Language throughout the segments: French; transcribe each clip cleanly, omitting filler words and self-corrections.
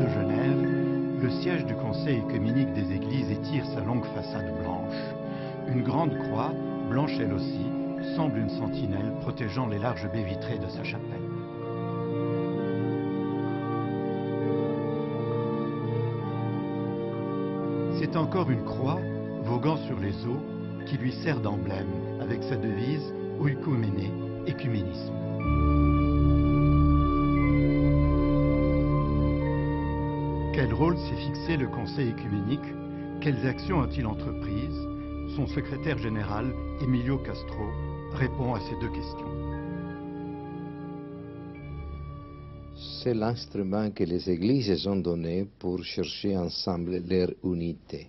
de Genève, le siège du Conseil œcuménique des Églises étire sa longue façade blanche. Une grande croix, blanche elle aussi, semble une sentinelle protégeant les larges baies vitrées de sa chapelle. C'est encore une croix, voguant sur les eaux, qui lui sert d'emblème, avec sa devise « Oikoumene », écuménisme. Quel rôle s'est fixé le Conseil œcuménique? Quelles actions a-t-il entreprises? Son secrétaire général, Emilio Castro, répond à ces deux questions. C'est l'instrument que les églises ont donné pour chercher ensemble leur unité.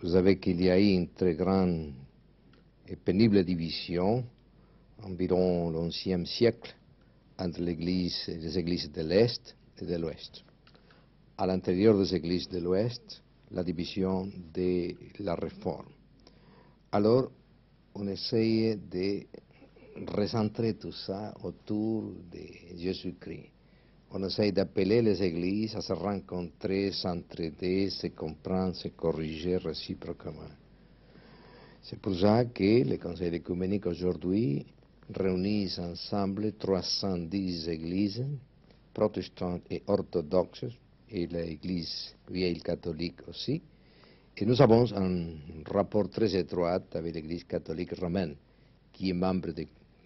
Vous savez qu'il y a eu une très grande et pénible division, environ l'XIe siècle, entre les églises de l'Est et de l'Ouest. À l'intérieur des églises de l'Ouest, la division de la Réforme. Alors, on essaye de recentrer tout ça autour de Jésus-Christ. On essaye d'appeler les églises à se rencontrer, s'entraider, se comprendre, se corriger réciproquement. C'est pour ça que le Conseil œcuménique aujourd'hui réunit ensemble 310 églises protestantes et orthodoxes, et l'Église vieille catholique aussi. Et nous avons un rapport très étroit avec l'Église catholique romaine, qui est membre de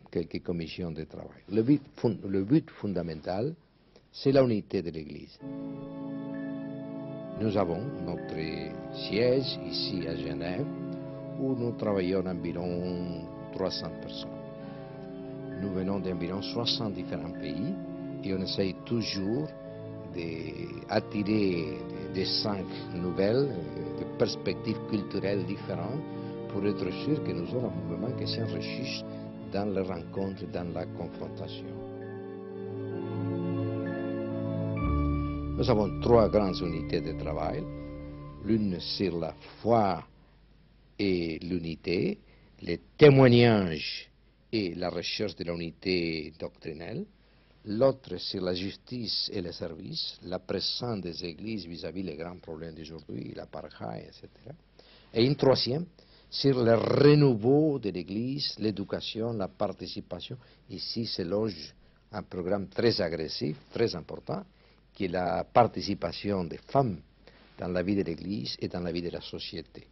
quelques commissions de travail. Le but fondamental, c'est la unité de l'Église. Nous avons notre siège ici à Genève, où nous travaillons environ 300 personnes. Nous venons d'environ 60 différents pays, et on essaye toujours d'attirer des cinq nouvelles, des perspectives culturelles différentes, pour être sûr que nous avons un mouvement qui s'enrichisse dans les rencontres, dans la confrontation. Nous avons trois grandes unités de travail. L'une sur la foi et l'unité, les témoignages et la recherche de l'unité doctrinelle. L'autre, sur la justice et le service, la présence des églises vis-à-vis les grands problèmes d'aujourd'hui, l'apartheid, etc. Et une troisième, sur le renouveau de l'église, l'éducation, la participation. Ici, c'est loge un programme très agressif, très important, qui est la participation des femmes dans la vie de l'église et dans la vie de la société.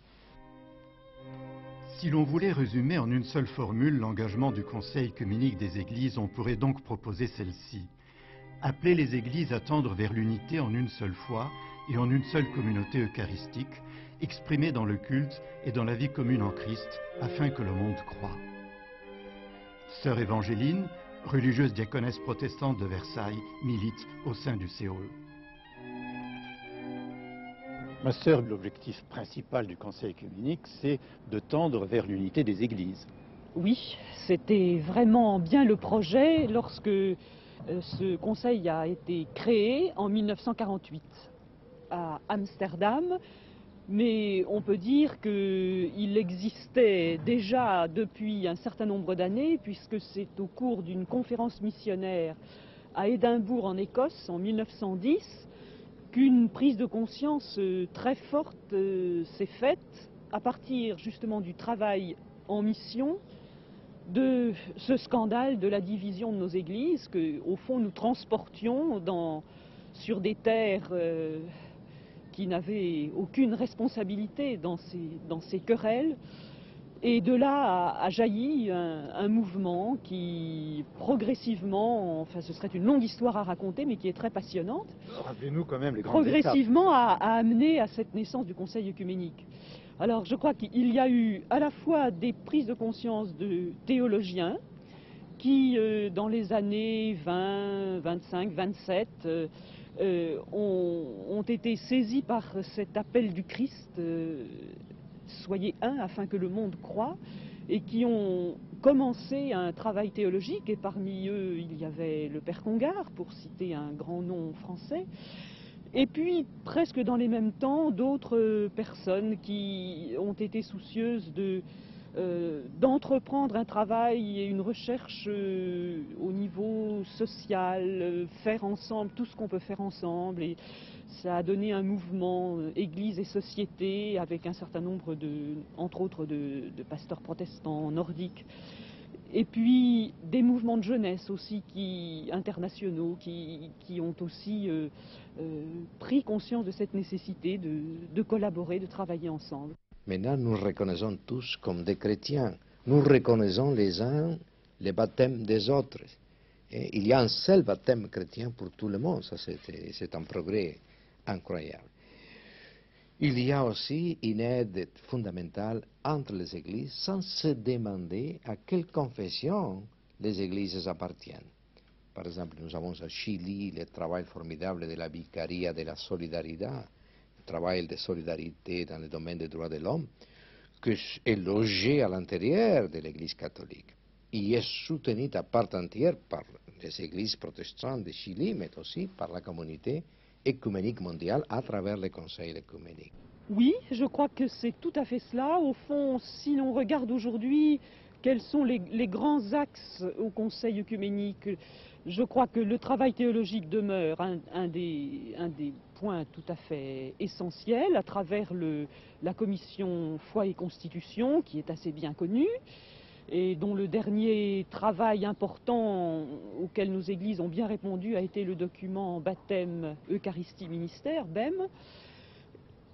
Si l'on voulait résumer en une seule formule l'engagement du Conseil œcuménique des Églises, on pourrait donc proposer celle-ci. Appeler les Églises à tendre vers l'unité en une seule foi et en une seule communauté eucharistique, exprimée dans le culte et dans la vie commune en Christ, afin que le monde croie. Sœur Évangéline, religieuse diaconesse protestante de Versailles, milite au sein du COE. Ma sœur, l'objectif principal du Conseil œcuménique, c'est de tendre vers l'unité des Églises. Oui, c'était vraiment bien le projet lorsque ce conseil a été créé en 1948 à Amsterdam. Mais on peut dire qu'il existait déjà depuis un certain nombre d'années, puisque c'est au cours d'une conférence missionnaire à Édimbourg en Écosse en 1910 qu'une prise de conscience très forte s'est faite à partir justement du travail en mission, de ce scandale de la division de nos églises que, au fond, nous transportions sur des terres qui n'avaient aucune responsabilité dans ces querelles. Et de là a jailli un mouvement qui, progressivement, enfin ce serait une longue histoire à raconter, mais qui est très passionnante, rappelez-nous quand même les grandes progressivement a amené à cette naissance du Conseil œcuménique. Alors je crois qu'il y a eu à la fois des prises de conscience de théologiens qui, dans les années 20, 25, 27, ont été saisis par cet appel du Christ, soyez un afin que le monde croie, et qui ont commencé un travail théologique, et parmi eux il y avait le Père Congar, pour citer un grand nom français, et puis presque dans les mêmes temps d'autres personnes qui ont été soucieuses de d'entreprendre un travail et une recherche au niveau social, faire ensemble tout ce qu'on peut faire ensemble. Et ça a donné un mouvement Église et société avec un certain nombre entre autres de pasteurs protestants nordiques. Et puis des mouvements de jeunesse aussi internationaux qui ont aussi pris conscience de cette nécessité de collaborer, de travailler ensemble. Maintenant, nous reconnaissons tous comme des chrétiens. Nous reconnaissons les uns les baptêmes des autres. Et il y a un seul baptême chrétien pour tout le monde. Ça, c'est un progrès incroyable. Il y a aussi une aide fondamentale entre les églises sans se demander à quelle confession les églises appartiennent. Par exemple, nous avons à Chili le travail formidable de la Vicaria de la Solidarité, le travail de solidarité dans le domaine des droits de l'homme, qui est logé à l'intérieur de l'Église catholique. Il est soutenu à part entière par les églises protestantes de Chili, mais aussi par la communauté écuménique mondiale à travers le Conseil écuménique. Oui, je crois que c'est tout à fait cela. Au fond, si l'on regarde aujourd'hui quels sont les grands axes au Conseil œcuménique, je crois que le travail théologique demeure un des points tout à fait essentiels à travers la commission Foi et Constitution, qui est assez bien connue, et dont le dernier travail important auquel nos églises ont bien répondu a été le document Baptême, Eucharistie, Ministère, BEM.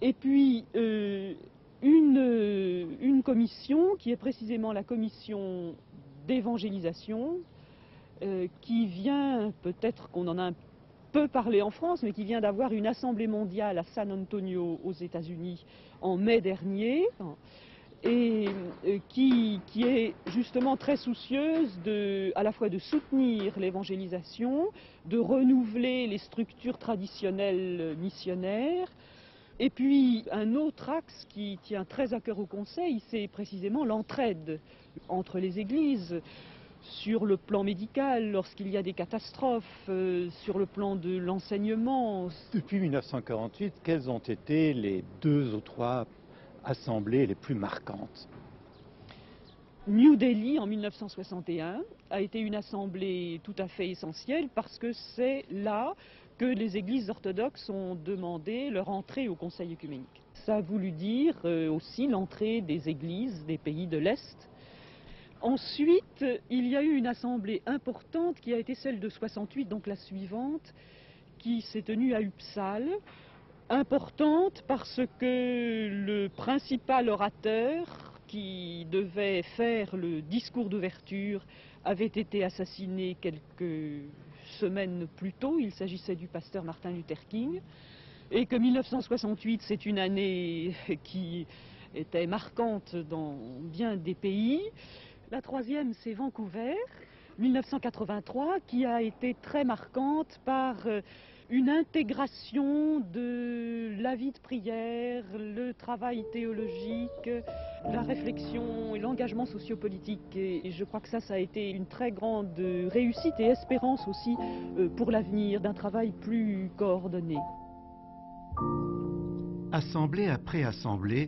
Et puis une commission qui est précisément la commission d'évangélisation, qui vient, peut-être qu'on en a un peu parlé en France, mais qui vient d'avoir une assemblée mondiale à San Antonio aux États-Unis en mai dernier, et qui est justement très soucieuse à la fois de soutenir l'évangélisation, de renouveler les structures traditionnelles missionnaires. Et puis un autre axe qui tient très à cœur au Conseil, c'est précisément l'entraide entre les églises, sur le plan médical, lorsqu'il y a des catastrophes, sur le plan de l'enseignement. Depuis 1948, quelles ont été les 2 ou 3 assemblées les plus marquantes? New Delhi en 1961 a été une assemblée tout à fait essentielle parce que c'est là que les églises orthodoxes ont demandé leur entrée au Conseil œcuménique. Ça a voulu dire aussi l'entrée des églises des pays de l'Est. Ensuite, il y a eu une assemblée importante qui a été celle de 68, donc la suivante, qui s'est tenue à Uppsala. Importante parce que le principal orateur qui devait faire le discours d'ouverture avait été assassiné quelques semaines plus tôt. Il s'agissait du pasteur Martin Luther King. Et que 1968, c'est une année qui était marquante dans bien des pays. La troisième, c'est Vancouver, 1983, qui a été très marquante par une intégration de la vie de prière, le travail théologique, la réflexion et l'engagement sociopolitique. Et je crois que ça a été une très grande réussite et espérance aussi pour l'avenir d'un travail plus coordonné. Assemblée après assemblée,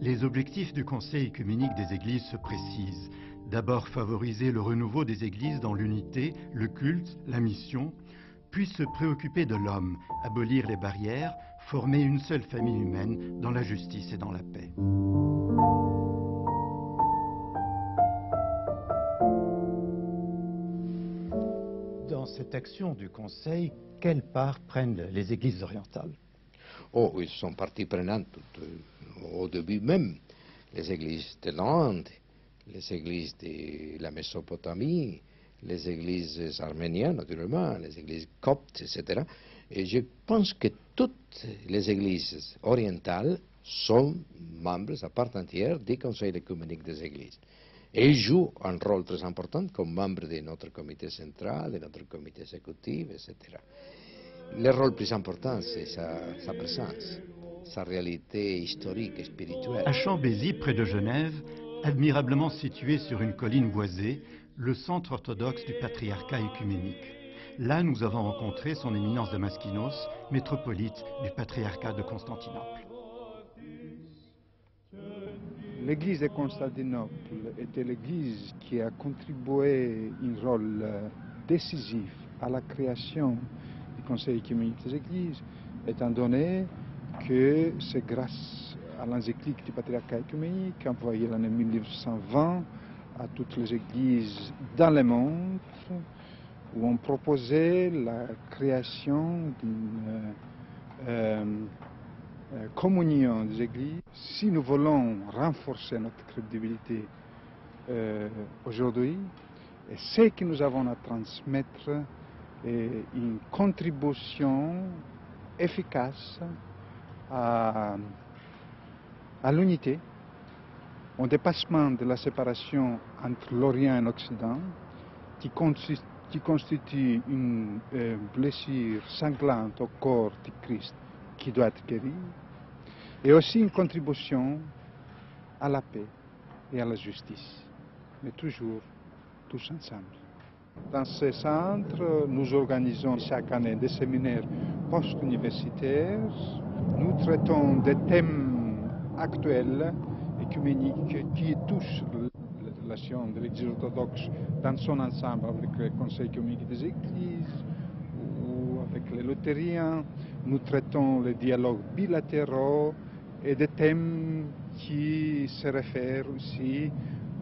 les objectifs du Conseil œcuménique des Églises se précisent. D'abord favoriser le renouveau des Églises dans l'unité, le culte, la mission, puis se préoccuper de l'homme, abolir les barrières, former une seule famille humaine dans la justice et dans la paix. Dans cette action du Conseil, quelle part prennent les Églises orientales? Oh, ils sont partie prenante au début même. Les églises de l'Inde, les églises de la Mésopotamie, les églises arméniennes, naturellement, les églises coptes, etc. Et je pense que toutes les églises orientales sont membres à part entière du Conseil œcuménique des églises. Et ils jouent un rôle très important comme membres de notre comité central, de notre comité exécutif, etc. Le rôle plus important, c'est sa présence, sa réalité historique et spirituelle. À Chambézy, près de Genève, admirablement situé sur une colline boisée, le centre orthodoxe du patriarcat œcuménique. Là, nous avons rencontré son éminence Damaskinos, métropolite du patriarcat de Constantinople. L'église de Constantinople était l'église qui a contribué un rôle décisif à la création du Conseil œcuménique des Églises, étant donné que c'est grâce à l'encyclique du patriarcat œcuménique envoyée l'année 1920 à toutes les églises dans le monde, où on proposait la création d'une communion des églises. Si nous voulons renforcer notre crédibilité aujourd'hui, et ce que nous avons à transmettre est une contribution efficace à l'unité, au dépassement de la séparation entre l'Orient et l'Occident, qui constitue une blessure sanglante au corps du Christ qui doit être guéri, et aussi une contribution à la paix et à la justice, mais toujours tous ensemble. Dans ces centres, nous organisons chaque année des séminaires post-universitaires. Nous traitons des thèmes actuels, œcuméniques, qui touchent la relation de l'Église orthodoxe dans son ensemble avec le Conseil œcuménique des Églises ou avec les luthériens. Nous traitons les dialogues bilatéraux et des thèmes qui se réfèrent aussi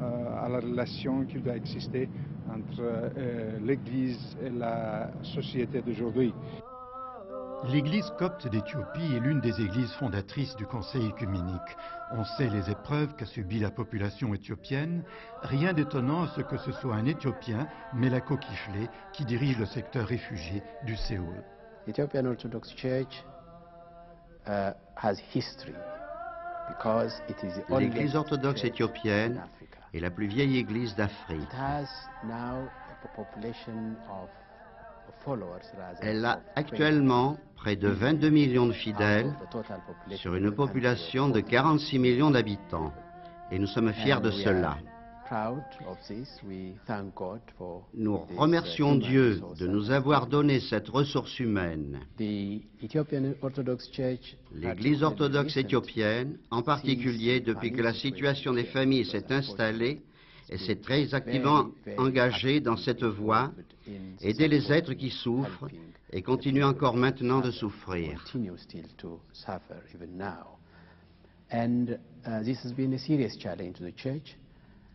à la relation qui doit exister entre l'Église et la société d'aujourd'hui. L'Église copte d'Éthiopie est l'une des églises fondatrices du Conseil œcuménique. On sait les épreuves qu'a subies la population éthiopienne. Rien d'étonnant à ce que ce soit un Éthiopien, Melako Kiflé, qui dirige le secteur réfugié du Séoul. Ethiopian Orthodox Church has history because it is the oldest L'Église orthodoxe church éthiopienne in Africa. est la plus vieille église d'Afrique. It has now a population of followers rather Elle a of actuellement près de 22 millions de fidèles out of the total population sur of une the country population of de 40 46 millions d'habitants. Et nous sommes fiers de And we cela. are proud of this. We thank God for Nous this, remercions human Dieu resource de and nous avoir donné cette ressource humaine. The Ethiopian Orthodox Church, L'Église orthodoxe éthiopienne, en particulier depuis que la situation des familles s'est installée, et s'est très activement engagée dans cette voie, aider les êtres qui souffrent et continue encore maintenant de souffrir. And this has been a serious challenge to the church,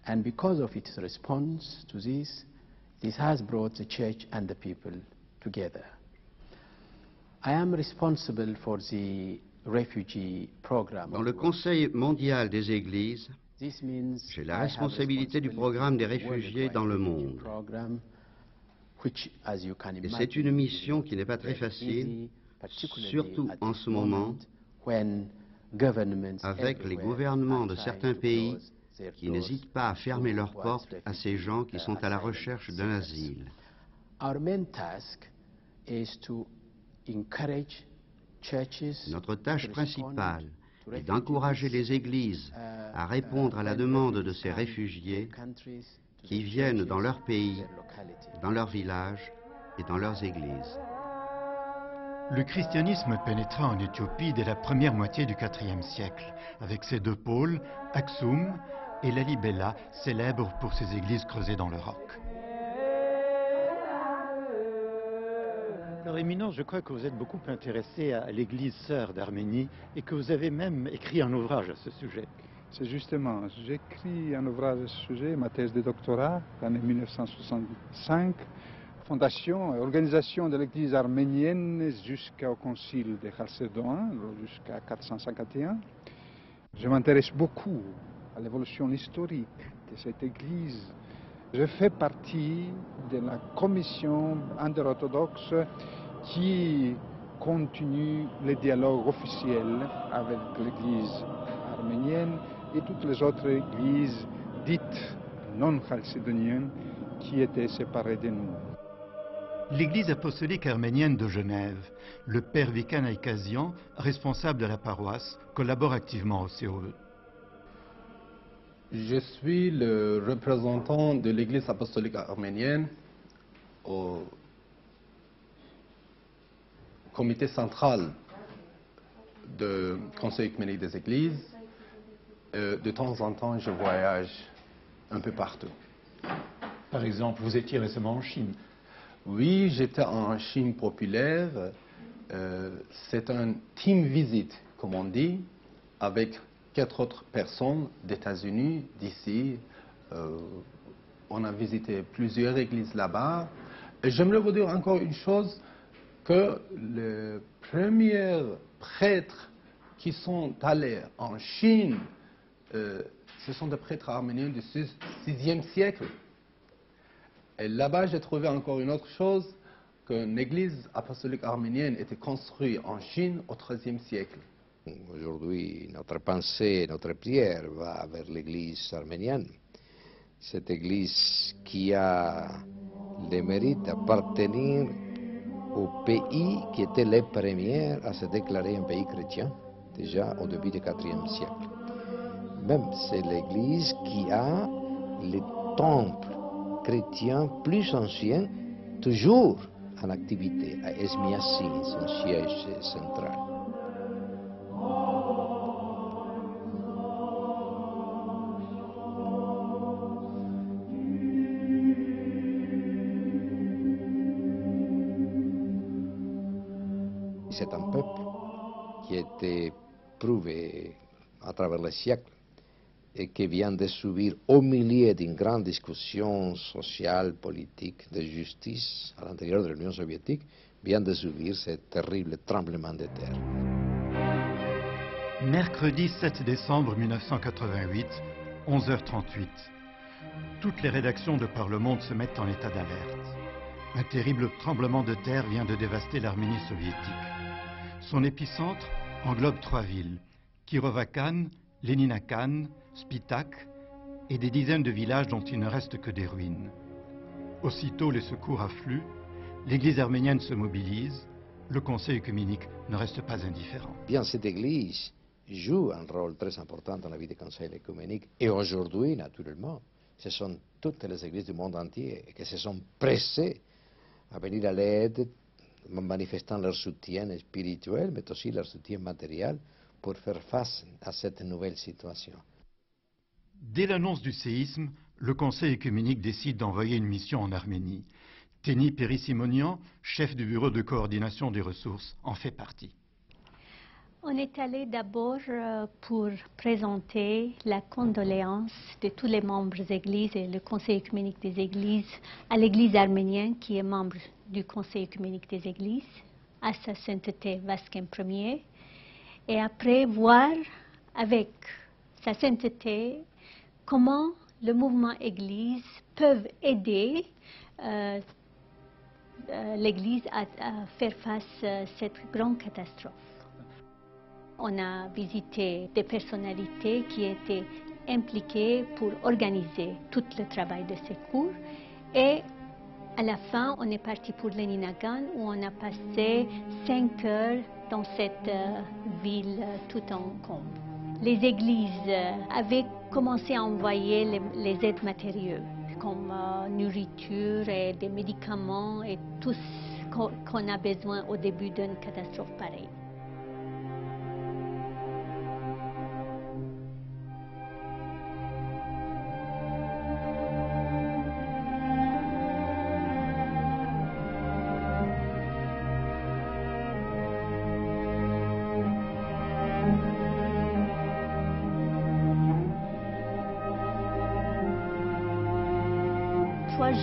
and because of its response to this has brought the church and the people together. I am responsible for the refugee program. Dans le Conseil mondial des Églises, j'ai la responsabilité du programme des réfugiés dans le monde. Et c'est une mission qui n'est pas très facile, surtout en ce moment, avec les gouvernements de certains pays qui n'hésitent pas à fermer leurs portes à ces gens qui sont à la recherche d'un asile. Notre tâche principale est d'encourager les églises à répondre à la demande de ces réfugiés qui viennent dans leur pays, dans leur village et dans leurs églises. Le christianisme pénétra en Éthiopie dès la première moitié du IVe siècle, avec ses deux pôles, Aksum et Lalibela, célèbres pour ses églises creusées dans le roc. Alors, Éminence, je crois que vous êtes beaucoup intéressé à l'église sœur d'Arménie et que vous avez même écrit un ouvrage à ce sujet. C'est justement, j'ai écrit un ouvrage à ce sujet, ma thèse de doctorat, l'année 1965, fondation et organisation de l'église arménienne jusqu'au concile de Chalcédoine, jusqu'à 451. Je m'intéresse beaucoup à l'évolution historique de cette église. Je fais partie de la commission interorthodoxe qui continue les dialogues officiels avec l'église arménienne et toutes les autres églises dites non chalcédoniennes qui étaient séparées de nous. L'église apostolique arménienne de Genève, le père Vikan Aïkazian, responsable de la paroisse, collabore activement au COE. Je suis le représentant de l'Église apostolique arménienne au comité central du Conseil œcuménique des Églises De temps en temps, je voyage un peu partout. Par exemple, vous étiez récemment en Chine. Oui, j'étais en Chine populaire. C'est un team visit, comme on dit, avec 4 autres personnes d'États-Unis, d'ici. On a visité plusieurs églises là-bas. Et j'aimerais vous dire encore une chose, que les premiers prêtres qui sont allés en Chine, ce sont des prêtres arméniens du 6e siècle. Et là-bas, j'ai trouvé encore une autre chose, qu'une église apostolique arménienne était construite en Chine au XIIIe siècle. Aujourd'hui, notre pensée, notre prière va vers l'église arménienne. Cette église qui a le mérite d'appartenir au pays qui était les premiers à se déclarer un pays chrétien, déjà au début du IVe siècle. Même c'est l'église qui a le temple chrétien plus ancien, toujours en activité, à Esmiassi, son siège central. C'est un peuple qui a été prouvé à travers les siècles et qui vient de subir au milieu d'une grande discussion sociale, politique, de justice à l'intérieur de l'Union soviétique, vient de subir ce terrible tremblement de terre. Mercredi 7 décembre 1988, 11h38. Toutes les rédactions de par le monde se mettent en état d'alerte. Un terrible tremblement de terre vient de dévaster l'Arménie soviétique. Son épicentre englobe 3 villes, Kirovakan, Leninakan, Spitak et des dizaines de villages dont il ne reste que des ruines. Aussitôt les secours affluent, l'église arménienne se mobilise, le conseil œcuménique ne reste pas indifférent. Bien, cette église joue un rôle très important dans la vie du conseil œcuménique et aujourd'hui, naturellement, ce sont toutes les églises du monde entier qui se sont pressées à venir à l'aide, manifestant leur soutien spirituel, mais aussi leur soutien matériel pour faire face à cette nouvelle situation. Dès l'annonce du séisme, le Conseil œcuménique décide d'envoyer une mission en Arménie. Teni Périssimonian, chef du bureau de coordination des ressources, en fait partie. On est allé d'abord pour présenter la condoléance de tous les membres des églises et le Conseil œcuménique des églises à l'église arménienne qui est membre du Conseil œcuménique des églises, à sa sainteté Vasquem Ier, et après voir avec sa sainteté comment le mouvement Église peut aider l'Église à faire face à cette grande catastrophe. On a visité des personnalités qui étaient impliquées pour organiser tout le travail de secours et à la fin, on est parti pour Leninagan où on a passé 5 heures dans cette ville tout en comble. Les églises avaient commencé à envoyer les aides matérielles comme nourriture et des médicaments et tout ce qu'on a besoin au début d'une catastrophe pareille.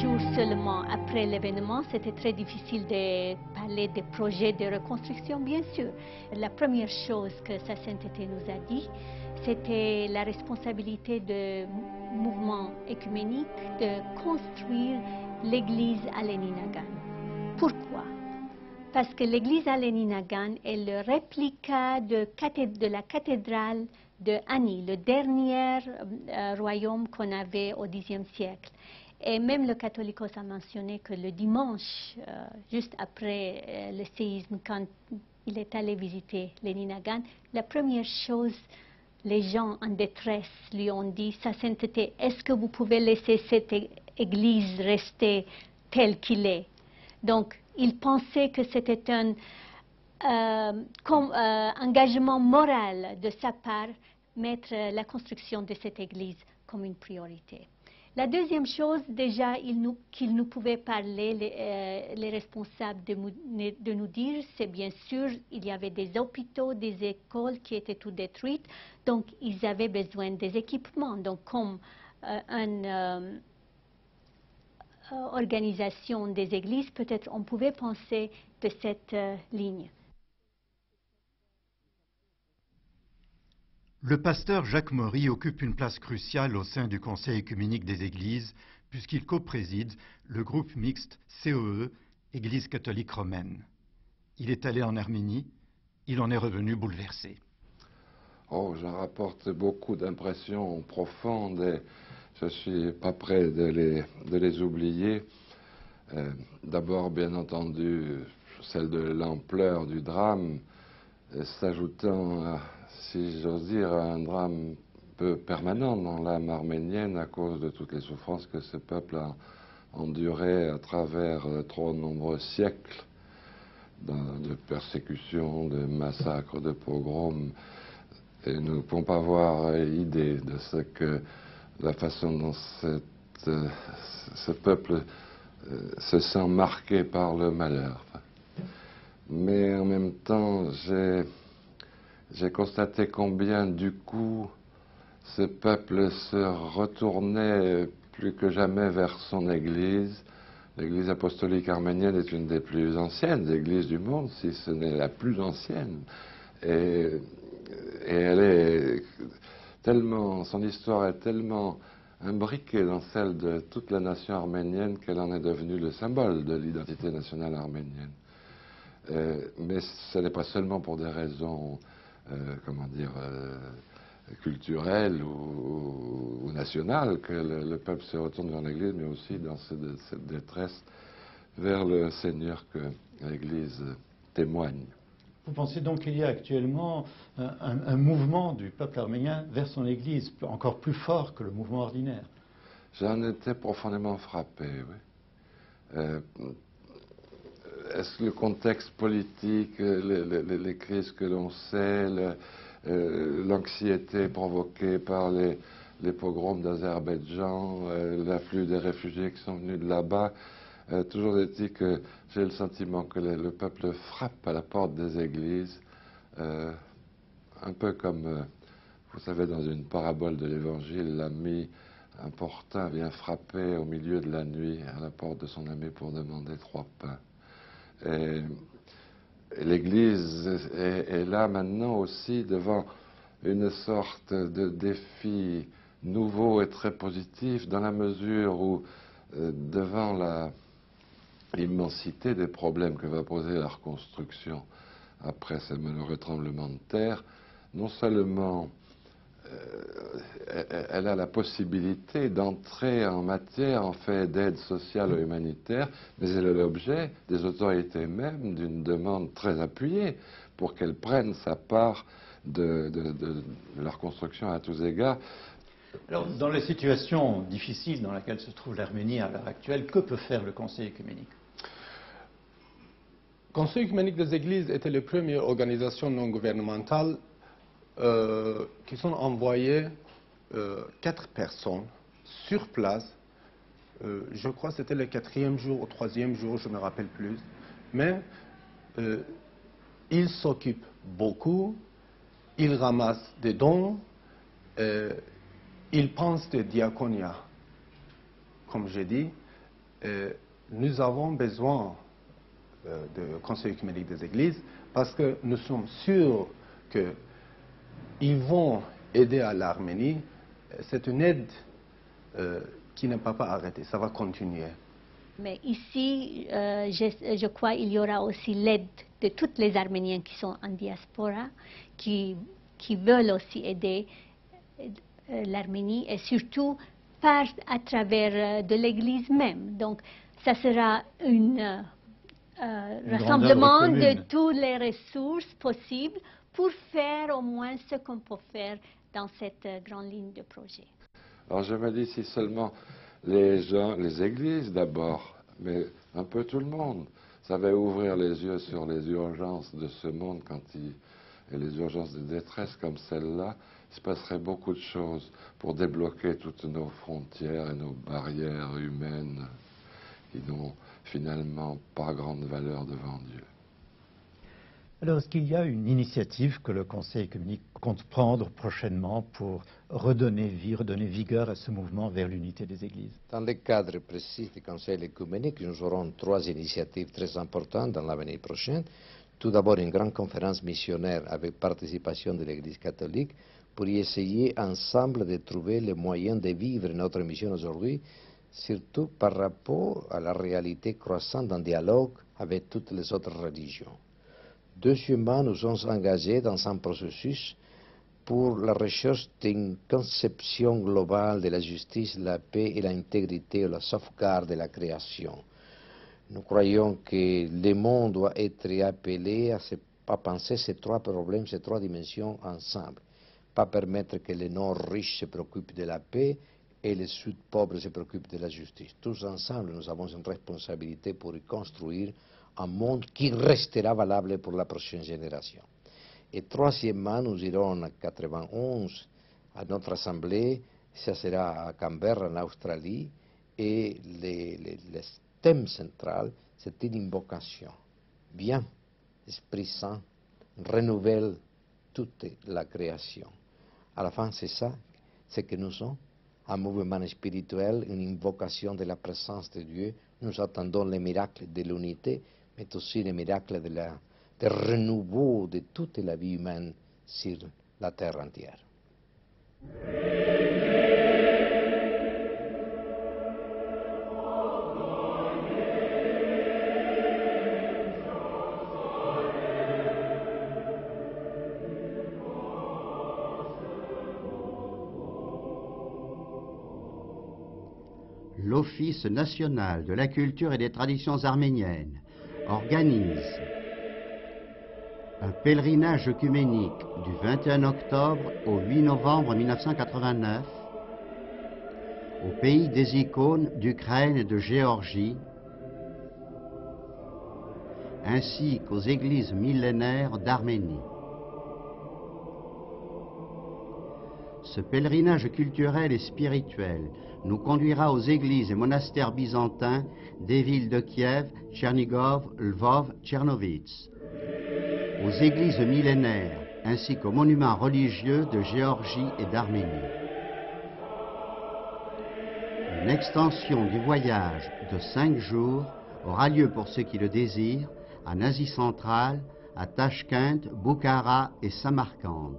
Jours seulement après l'événement, c'était très difficile de parler des projets de reconstruction, bien sûr. La première chose que sa sainteté nous a dit, c'était la responsabilité du mouvement œcuménique de construire l'église à Leninagan. Pourquoi? Parce que l'église à Leninagan est le réplica de la cathédrale de Ani, le dernier royaume qu'on avait au Xe siècle. Et même le Catholicos a mentionné que le dimanche, juste après le séisme, quand il est allé visiter Leninagan, la première chose, les gens en détresse lui ont dit, Sa Sainteté, est-ce que vous pouvez laisser cette église rester telle qu'il est? Donc, il pensait que c'était un engagement moral de sa part mettre la construction de cette église comme une priorité. La deuxième chose, déjà, qu'ils nous pouvaient parler, les responsables, de nous dire, c'est bien sûr, il y avait des hôpitaux, des écoles qui étaient toutes détruites, donc ils avaient besoin des équipements. Donc, comme une organisation des églises, peut-être on pouvait penser de cette ligne. Le pasteur Jacques Maury occupe une place cruciale au sein du Conseil œcuménique des Églises, puisqu'il co-préside le groupe mixte CEE, Église catholique romaine. Il est allé en Arménie, il en est revenu bouleversé. Oh, j'en rapporte beaucoup d'impressions profondes et je ne suis pas prêt de les oublier. D'abord, bien entendu, celle de l'ampleur du drame, s'ajoutant à, si j'ose dire, un drame peu permanent dans l'âme arménienne à cause de toutes les souffrances que ce peuple a endurées à travers trop nombreux siècles de persécutions, de massacres, de pogroms. Et nous ne pouvons pas avoir idée de ce que la façon dont ce peuple se sent marqué par le malheur. Mais en même temps, j'ai constaté combien, du coup, ce peuple se retournait plus que jamais vers son Église. L'Église apostolique arménienne est une des plus anciennes églises du monde, si ce n'est la plus ancienne. Et elle est tellement, son histoire est tellement imbriquée dans celle de toute la nation arménienne qu'elle en est devenue le symbole de l'identité nationale arménienne. Mais ce n'est pas seulement pour des raisons, culturelles ou nationales que le peuple se retourne vers l'Église, mais aussi dans cette détresse vers le Seigneur que l'Église témoigne. Vous pensez donc qu'il y a actuellement un mouvement du peuple arménien vers son Église encore plus fort que le mouvement ordinaire? J'en étais profondément frappé, oui. Est-ce que le contexte politique, les crises que l'on sait, l'anxiété provoquée par les pogroms d'Azerbaïdjan, l'afflux des réfugiés qui sont venus de là-bas, toujours est-il que j'ai le sentiment que le peuple frappe à la porte des églises, un peu comme, vous savez, dans une parabole de l'Évangile, l'ami importun vient frapper au milieu de la nuit à la porte de son ami pour demander 3 pains. Et l'Église est là maintenant aussi devant une sorte de défi nouveau et très positif, dans la mesure où, devant l'immensité des problèmes que va poser la reconstruction après ces malheureux tremblements de terre, non seulement elle a la possibilité d'entrer en matière en fait d'aide sociale et humanitaire, mais elle est l'objet des autorités même d'une demande très appuyée pour qu'elle prenne sa part de la reconstruction à tous égards. Alors, dans la situation difficile dans laquelle se trouve l'Arménie à l'heure actuelle, que peut faire le Conseil œcuménique? Le Conseil œcuménique des Églises était la première organisation non gouvernementale qui sont envoyées 4 personnes sur place. Je crois que c'était le 4e jour ou 3e jour, je ne me rappelle plus. Mais ils s'occupent beaucoup, ils ramassent des dons, ils pensent de diaconia. Comme j'ai dit, nous avons besoin du Conseil œcuménique des Églises parce que nous sommes sûrs qu'ils vont aider à l'Arménie. C'est une aide qui ne peut pas arrêter, ça va continuer. Mais ici, je crois qu'il y aura aussi l'aide de tous les Arméniens qui sont en diaspora, qui veulent aussi aider l'Arménie et surtout à travers de l'Église même. Donc, ça sera un rassemblement de toutes les ressources possibles pour faire au moins ce qu'on peut faire dans cette grande ligne de projet. Alors je me dis, si seulement les gens, les églises d'abord, mais un peu tout le monde, savaient ouvrir les yeux sur les urgences de ce monde et les urgences de détresse comme celle-là, se passerait beaucoup de choses pour débloquer toutes nos frontières et nos barrières humaines qui n'ont finalement pas grande valeur devant Dieu. Alors, est-ce qu'il y a une initiative que le Conseil œcuménique compte prendre prochainement pour redonner vie, redonner vigueur à ce mouvement vers l'unité des Églises? Dans le cadre précis du Conseil œcuménique, nous aurons 3 initiatives très importantes dans l'avenir prochain. Tout d'abord, une grande conférence missionnaire avec participation de l'Église catholique pour y essayer ensemble de trouver les moyens de vivre notre mission aujourd'hui, surtout par rapport à la réalité croissante d'un dialogue avec toutes les autres religions. Deuxièmement, nous sommes engagés dans un processus pour la recherche d'une conception globale de la justice, la paix et l'intégrité ou la sauvegarde de la création. Nous croyons que le monde doit être appelé à penser ces 3 problèmes, ces 3 dimensions ensemble. Pas permettre que le nord riche se préoccupe de la paix et le sud pauvre se préoccupe de la justice. Tous ensemble, nous avons une responsabilité pour y construire un monde qui restera valable pour la prochaine génération. Et troisièmement, nous irons en 91 à notre assemblée, ça sera à Canberra en Australie, et le thème central, c'est une invocation. Viens, Esprit Saint, renouvelle toute la création. À la fin, c'est ça, ce que nous sommes, un mouvement spirituel, une invocation de la présence de Dieu. Nous attendons les miracles de l'unité, mais aussi les miracles de renouveau de toute la vie humaine sur la terre entière. L'Office national de la culture et des traditions arméniennes organise un pèlerinage œcuménique du 21 octobre au 8 novembre 1989 au pays des icônes d'Ukraine et de Géorgie, ainsi qu'aux églises millénaires d'Arménie. Ce pèlerinage culturel et spirituel nous conduira aux églises et monastères byzantins des villes de Kiev, Tchernigov, Lvov, Tchernovitz, aux églises millénaires ainsi qu'aux monuments religieux de Géorgie et d'Arménie. Une extension du voyage de 5 jours aura lieu pour ceux qui le désirent en Asie centrale, à Tachkent, Boukhara et Samarcande.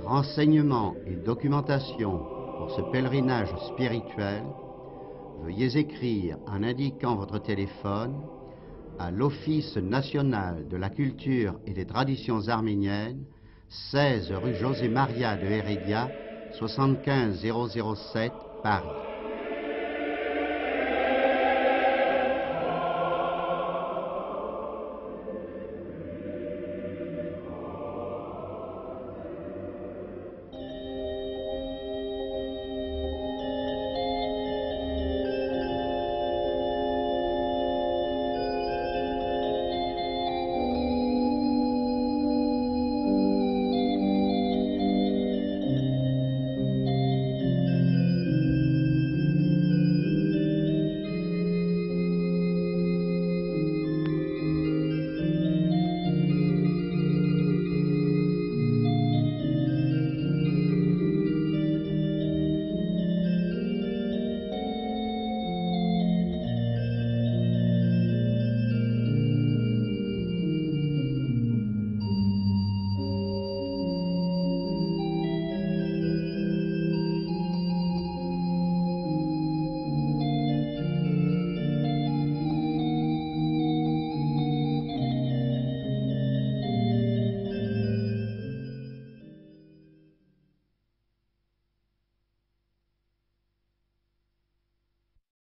Renseignements et documentation pour ce pèlerinage spirituel, veuillez écrire en indiquant votre téléphone à l'Office national de la culture et des traditions arméniennes, 16 rue José Maria de Heredia, 75 007, Paris.